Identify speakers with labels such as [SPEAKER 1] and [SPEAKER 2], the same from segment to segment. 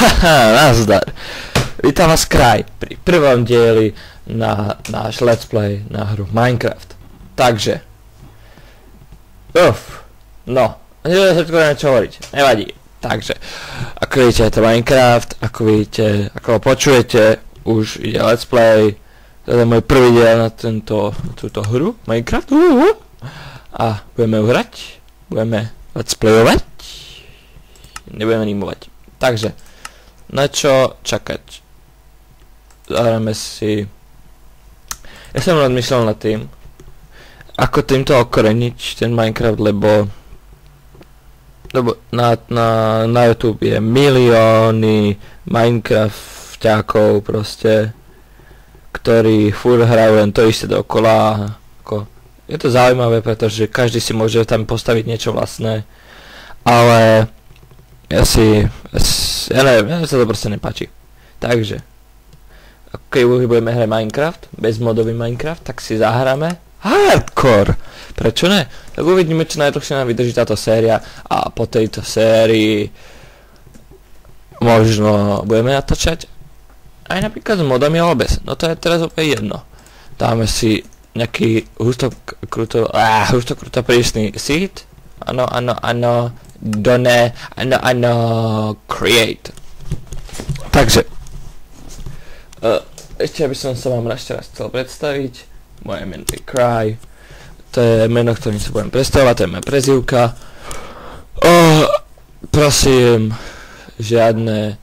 [SPEAKER 1] Nazdar. Vítam vás Kraj pri prvom dieli na náš let's play na hru Minecraft. Takže no, neviem sa skoro niečo hovoriť, nevadí. Takže, ako vidíte, je to Minecraft, ako vidíte, ako ho počujete, už ide let's play. To je môj prvý diel na túto hru Minecraft. A budeme ju hrať, budeme let's playovať, nebudeme animovať. Takže, na čo čakať? Zahráme si... Ja som rozmýšľal nad tým, ako týmto okoreniť ten Minecraft, lebo na YouTube je milióny Minecrafťákov proste, ktorí furt hrajú len to isté dokola. Je to zaujímavé, pretože každý si môže tam postaviť niečo vlastné, ale ja neviem, mne sa to proste nepáči. Takže, keď budeme hrať Minecraft, bezmodový Minecraft, tak si zahráme hardcore. Prečo ne? Tak uvidíme, čo najdlhšie nám vydrží táto séria a po tejto sérii možno budeme natáčať aj napríklad s modami alebo bez. No to je teraz opäť jedno. Dáme si nejaký hustokruto prísny seed. Áno, create. Takže ešte aby som sa vám ešte raz chcel predstaviť. Moje meno je Cry. To je meno, ktorým sa budem predstavovať, to je moja prezývka. Prosím, žiadne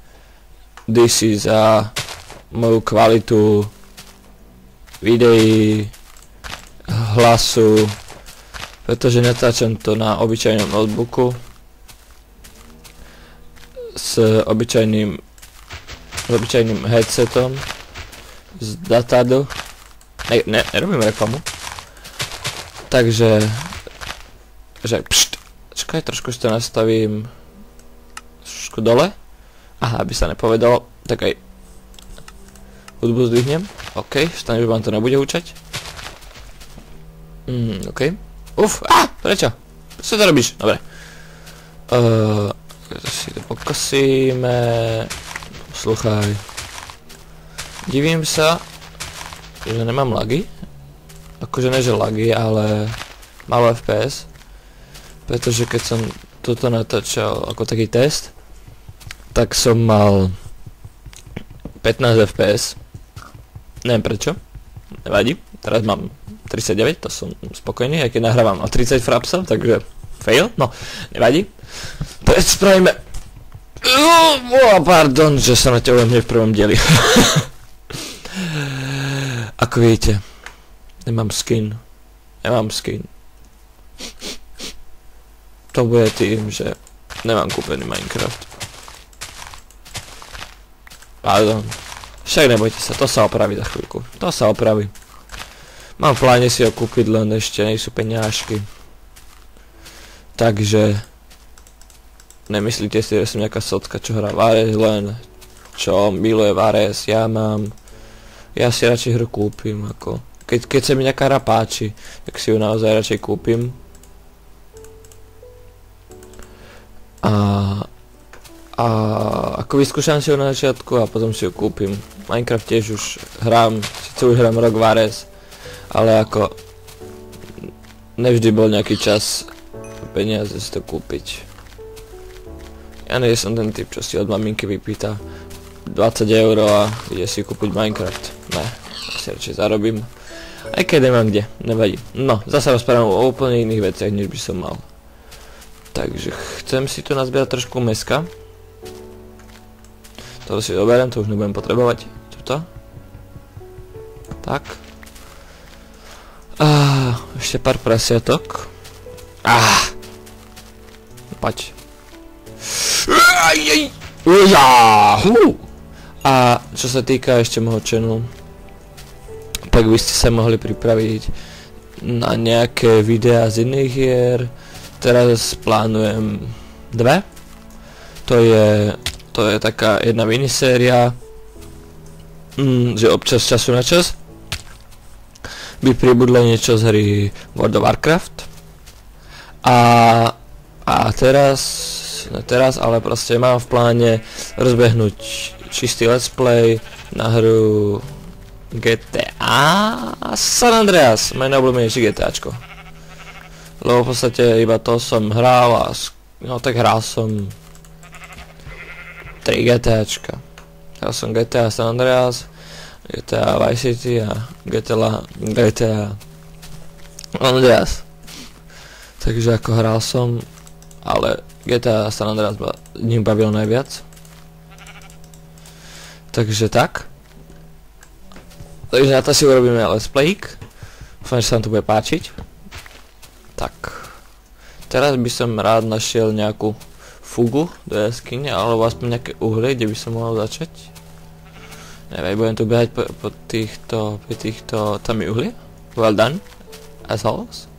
[SPEAKER 1] disy za moju kvalitu videí, hlasu, pretože natáčam to na obyčajnom notebooku s obyčajným headsetom z Datadu. Nerobím reklamu. Takže čakaj, trošku si to nastavím trošku dole. Aha, aby sa nepovedalo, tak aj hudbu zdvihnem. OK, stane, že vám to nebude hučať. OK. Prečo? Prečo to robíš? Dobre. Si to pokosíme. Posluchaj. Divím sa, že nemám lagy. Akože ne, že lagy, ale malo FPS. Pretože keď som toto natáčal ako taký test, tak som mal 15 FPS. Neviem prečo. Nevadí. Teraz mám 39, to som spokojný, aj keď nahrávam o 30 frapsov, takže fail. No, nevadí. Teraz spravíme... Pardon, že sa naťahujem hneď v prvom dieli. Ako vidíte, nemám skin. To bude tým, že nemám kúpený Minecraft. Pardon. Však nebojte sa, to sa opraví za chvíľku. To sa opraví. Mám v pláne si ho kúpiť, len ešte nejsú peňažky. Takže nemyslíte si, že som nejaká socka, čo hrá Vares, len čo miluje Vares. Ja si radšej hru kúpim, ako keď sa mi nejaká hra páči, tak si ju naozaj radšej kúpim. A ako vyskúšam si ju na začiatku a potom si ju kúpim. Minecraft tiež už hrám, síce už hrám rok Vares, ale ako nevždy bol nejaký čas peniaze si to kúpiť. Ja nie som ten typ, čo si od maminky vypýta 20 € a ide si kúpiť Minecraft. Ne, si radšej zarobím. Aj keď nemám kde, nevadí. No, zase rozprávam o úplne iných veciach, než by som mal. Takže chcem si tu nazbierať trošku meska. To si doberiem, to už nebudem potrebovať. Tuto. Tak. Ešte pár prasiatok. Paď. A čo sa týka ešte môjho channelu, tak by ste sa mohli pripraviť na nejaké videá z iných hier. Teraz plánujem 2. To je taká jedna miniséria, že občas času na čas by pribudlo niečo z hry World of Warcraft. A teraz na teraz, ale proste mám v pláne rozbehnúť čistý let's play na hru GTA San Andreas, moje najobľúbenejšie GTAčko. Lebo v podstate iba to som hral a no tak hral som 3 GTAčka. Hral som GTA San Andreas, GTA Vice City a GTA Andreas. Takže ako hral som, ale GTA San Andreas ma ním bavil najviac. Takže tak. Takže na to si urobíme let's playk. Dúfam, že sa vám to bude páčiť. Tak. Teraz by som rád našiel nejakú fugu do jaskyne, alebo aspoň nejaké uhlie, kde by som mohol začať. Neviem, budem tu behať po týchto, tam je uhlie. Well done. As always.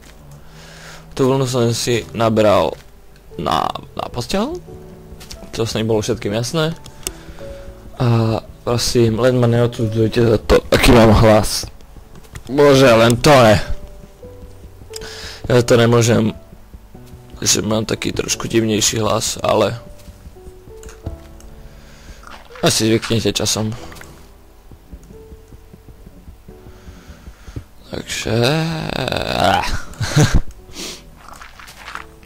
[SPEAKER 1] Tú vlnu som si nabral na posteľ. To sa nebolo všetkým jasné. A prosím, len ma neodsudzujte za to, aký mám hlas. Bože, len to ne. Ja to nemôžem, že mám taký trošku divnejší hlas, ale asi zvyknete časom. Takže...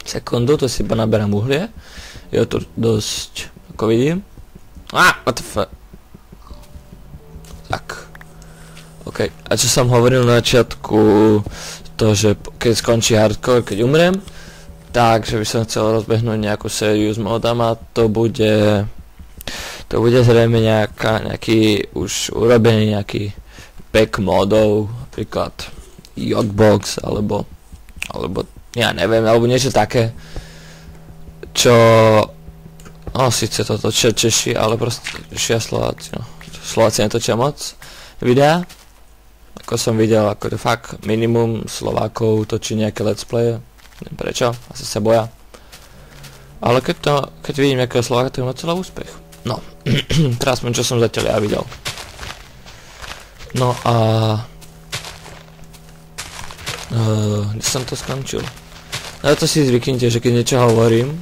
[SPEAKER 1] Sekundu, to si iba naberám uhlie. Je to dosť, ako vidím. What the fuck. Tak. OK. A čo som hovoril na začiatku, to, že keď skončí hardcore, keď umrem, takže by som chcel rozbehnúť nejakú sériu s modama, to bude zrejme nejaký už urobený nejaký pack modov, napríklad Yogbox, alebo ja neviem, alebo niečo také, čo no síce toto Češi, ale proste Češi a Slováci, no. Slováci netočia moc videá, ako som videl, ako fakt minimum Slovákov točí nejaké let's play, neviem prečo, asi sa boja, ale keď vidím nejakého Slováka, to je moc celý úspech. No, teraz čo som zatiaľ ja videl. No a kde som to skončil? Na to si zvyknite, že keď niečo hovorím,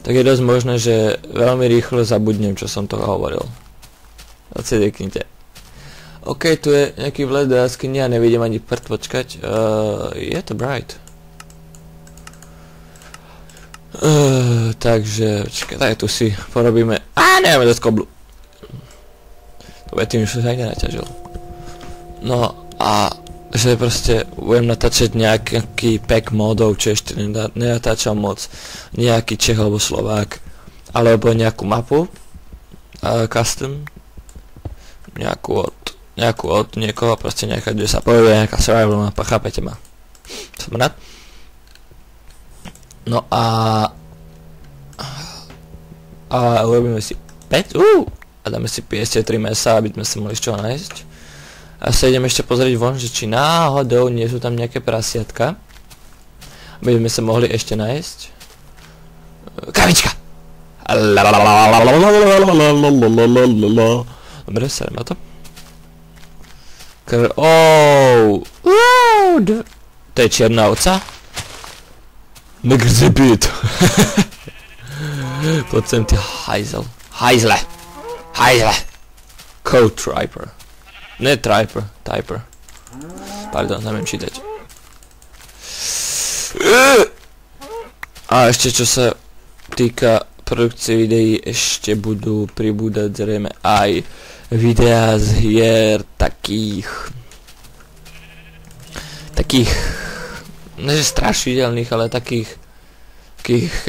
[SPEAKER 1] tak je dosť možné, že veľmi rýchlo zabudnem, čo som to hovoril. To si zvyknite. OK, tu je nejaký vlet do jaskyne, ja nevidím ani prd, počkať. Je to bright. Takže, počkaj, tak tu si porobíme... nemáme dosť koblu. To bude tým, že som sa aj nenaťažil. No a... že proste budem natáčať nejaký pack modov, čo ešte nenatáčam moc, nejaký Čech alebo Slovák, alebo nejakú mapu, custom, nejakú od niekoho, proste nejaká, kde sa povie, nejaká survival mapa, chápete ma? Som rád. No a urobíme si 5, a dáme si 53 mesa, aby sme sa mohli z čoho nájsť. A sa idem ešte pozrieť von, že či náhodou nie sú tam nejaké prasiatka, aby sme sa mohli ešte nájsť. Kavička! Dobre, serem na to. To je čierna ovca? Megrzibit! Poď sem ty hajzle! Code Triper. Ne Triper. Pardon, neviem čítať. A ešte čo sa týka produkcie videí, ešte budú pribúdať zrejme aj videá z hier takých neže strašidelných, ale takých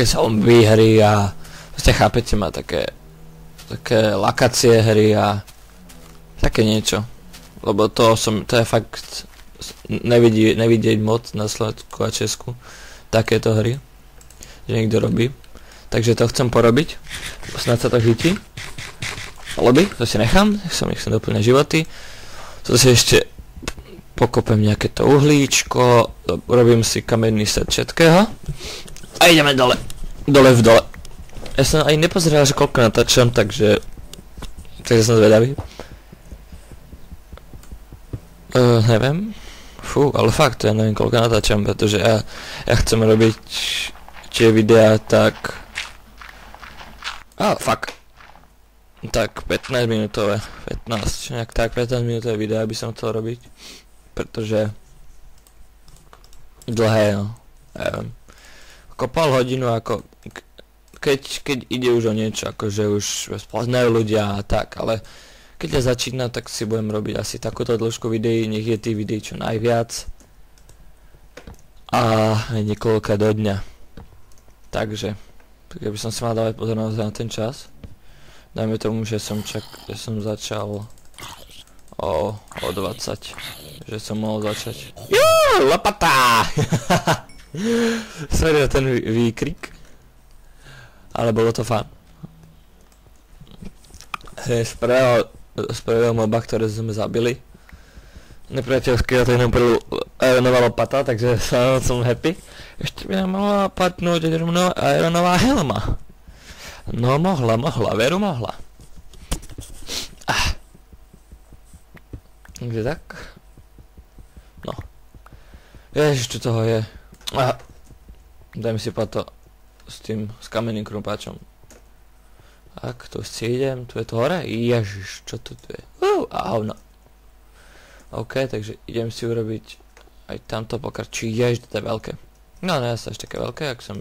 [SPEAKER 1] zombie hry a proste chápete ma, také lakacie hry a také niečo. Lebo to je fakt nevidieť moc na Slovensku a Česku takéto hry, že niekto robí. Takže to chcem porobiť, snad sa to chytí. Lobby, to si nechám, som nechcem doplňať životy. To si ešte pokopem nejaké to uhlíčko, robím si kamenný set všetkého a ideme dole v dole. Ja som aj nepozeral, že koľko natáčam, takže som zvedavý. Neviem. Fú, ale fakt, ja neviem koľko natáčam, pretože ja chcem robiť tie videá tak Fuck. Tak, 15 minútové, 15, nejak tak, 15 minútové video by som chcel robiť. Pretože... dlhé, no. Neviem. Ako pol hodinu, ako... Keď ide už o niečo, akože už poznajú ľudia a tak, ale... Keď ja začínam, tak si budem robiť asi takúto dĺžku videí, nech je tých videí čo najviac. A niekoľko do dňa. Takže, keby som si mal dávať pozornosť na ten čas, dajme tomu, že som začal o 20, že som mohol začať. Juuu, lopata! Sorry na ten výkrik, ale bolo to fun. Z prvého moba, ktoré sme zabili, nepriateľského, to jenom prvú ironová lopata, takže som happy. Ešte by nám mohla padnúť ironová helma. No mohla, veru mohla. Takže tak. No. Ježiš, čo toho je. Dajme si pato s kamenným krumpáčom. Tak, tu si idem, tu je to hore. Ježiš, čo tu je? Hovno. OK, takže idem si urobiť aj tamto pokračuj. Ježiš, to je veľké. No, ja sa ešte také veľké, ak som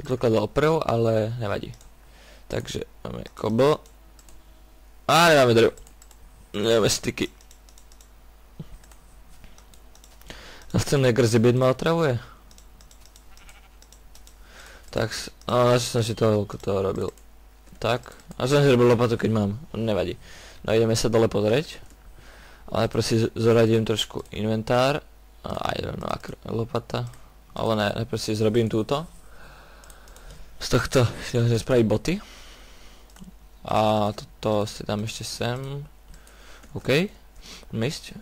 [SPEAKER 1] predpokladal prv, ale nevadí. Takže máme kobl. A nemáme drevo. Nemáme styky. A v tom negrzi byt ma otravuje. Tak, som si toho robil. Tak, a som si robil lopatu, keď mám. Nevadí. No ideme sa dole pozrieť. Ale najprv si zoradím trošku inventár. I don't know, lopata. Ale ne, najprv si zrobím túto. Z tohto si môžem spraviť boty. A toto si dám ešte sem. OK. Ísť.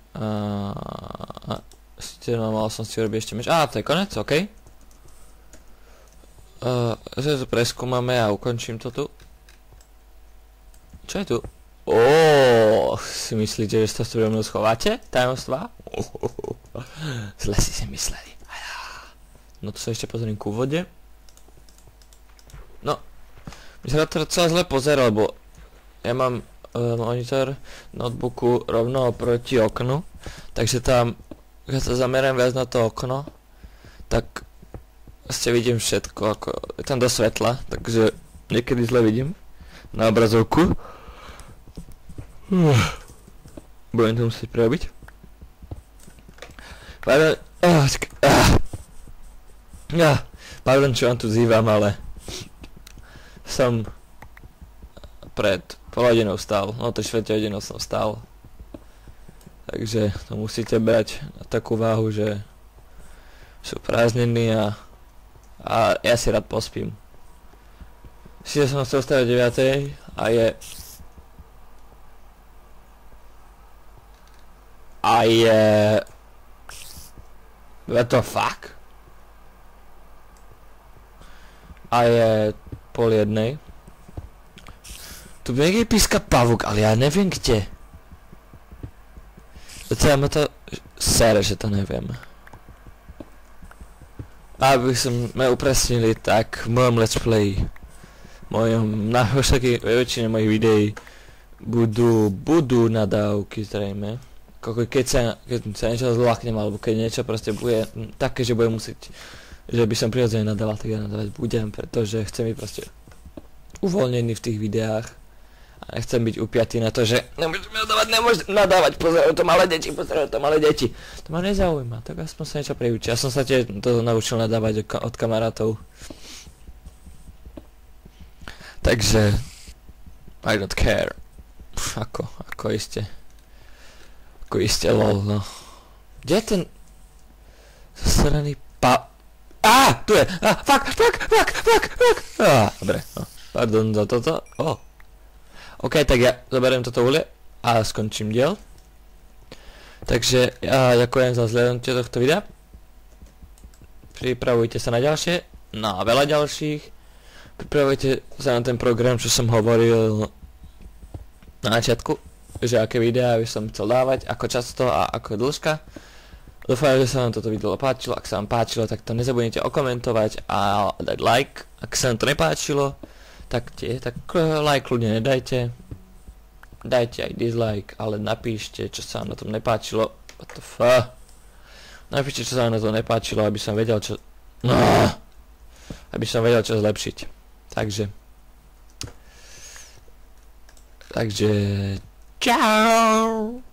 [SPEAKER 1] Mal som si urobiť ešte meč. To je konec, OK. Že to preskúmame a ukončím to tu. Čo je tu? Si myslíte, že sa s tebou schováte? Tajomstvá? Zle si mysleli. No to sa ešte pozriem ku vode. No. Mi sa to celé zle pozerá, lebo ja mám monitor notebooku rovno oproti oknu. Takže tam, keď sa zamerám viac na to okno, tak ste vidím všetko, ako je tam do svetla, takže niekedy zle vidím na obrazovku. Budem to musieť prerobiť. Pardon, čo vám tu zývam, ale som pred pol hodinou vstal, no to 4 hodinou som vstal. Takže to musíte brať na takú váhu, že sú prázdniny a ja si rád pospím. Sice som chcel vstať o 9 a je... What the fuck? A je 12:30. Tu niekde píska pavúk, ale ja neviem kde. Docela ma to sere, že to neviem. Aby sme upresnili, tak v mojom let's play, na väčšine mojich videí budú nadávky zrejme. Keď sa niečo zláknem, alebo keď niečo proste bude také, že budem musieť, že by som prirodzene nadával, tak ja nadávať budem, pretože chcem byť proste uvoľnený v tých videách a nechcem byť upiatý na to, že nemôžem nadávať, pozerajú to malé deti, to ma nezaujíma, tak aspoň sa niečo priučí. Ja som sa tiež to naučil nadávať od kamarátov. Takže I don't care. Ako iste lol, no. Kde je ten zasraný tu je! Fuck! Dobre, no. Pardon za toto. OK, tak ja zoberiem toto ulie a skončím diel. Takže ja ďakujem za zhľadnutie tohto videa. Pripravujte sa na ďalšie, na veľa ďalších. Pripravujte sa na ten program, čo som hovoril na začiatku, že aké videá by som chcel dávať, ako často a ako dĺžka. Dúfam, že sa vám toto video páčilo. Ak sa vám páčilo, tak to nezabudnite okomentovať a dať like. Ak sa vám to nepáčilo, tak like ľudia nedajte. Dajte aj dislike, ale napíšte, čo sa vám na tom nepáčilo. What the fuck? Napíšte, čo sa vám na tom nepáčilo, aby som vedel, čo... No, aby som vedel, čo zlepšiť. Takže... Čau!